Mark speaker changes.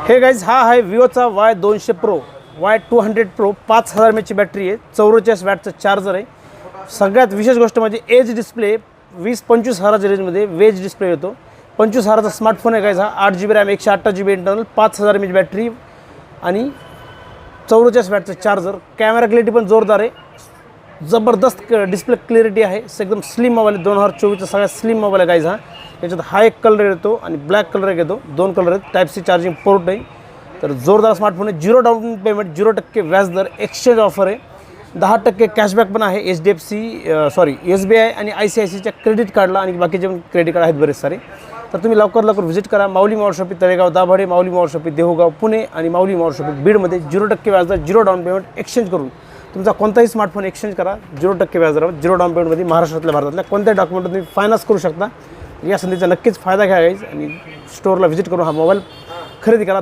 Speaker 1: हे गाईज हा आहे विवोचा Y200 pro Y200 pro 5000 mAhची battery आहे, 44 वॅटचं चार्जर आहे. सगळ्यात विशेष गोष्ट म्हणजे एज डिस्प्ले 20-25 हजाराच्या रेंजमध्ये वेज डिस्प्ले येतो. 25 हजाराचा स्मार्टफोन आहे गाईज हा. 8GB RAM 128GB internal 5000 mAh battery आणि 44 वॅटचं चार्जर. कॅमेरा क्लॅरिटी पण जोरदार आहे, जबरदस्त डिस्प्ले क्लॅरिटी आहे. एकदम स्लिम मोबाईल आहे, 2024चा सगळ्यात स्लिम मोबाईल आहे गाईज हा. याच्यात हा एक कलर येतो आणि ब्लॅक कलर एक येतो, 2 कलर आहेत. टाईप-सी चार्जिंग पोर्ट आहे. तर जोरदार स्मार्टफोन आहे. 0 डाऊन पेमेंट, 0% व्याजदर, एक्सचेंज ऑफर आहे. 10% कॅशबॅक पण आहे SBI आणि ICICIच्या क्रेडिट कार्डला, आणि बाकीचे पण क्रेडिट कार्ड आहेत बरेच सारे. तर तुम्ही लवकर व्हिजिट करा. माऊली मोबाईल शॉपी तळेगाव दाभाडे, माऊली मोबाईल शॉपी देहूगाव पुणे आणि माऊली मोबाईल शॉपी बीडमध्ये 0% व्याजदर, 0 डाऊन पेमेंट एक्सचेंज करून तुमचा कोणताही स्मार्टफोन एक्सचेंज करा. 0% व्याजदरावर, 0 डाऊन पेमेंटमध्ये भारतातल्या कोणत्याही डॉक्युमेंट तुम्ही फायनान्स करू शकता. या संधीचा नक्कीच फायदा घ्या गाईज आणि स्टोअरला व्हिजिट करून हा मोबाईल खरेदी करा.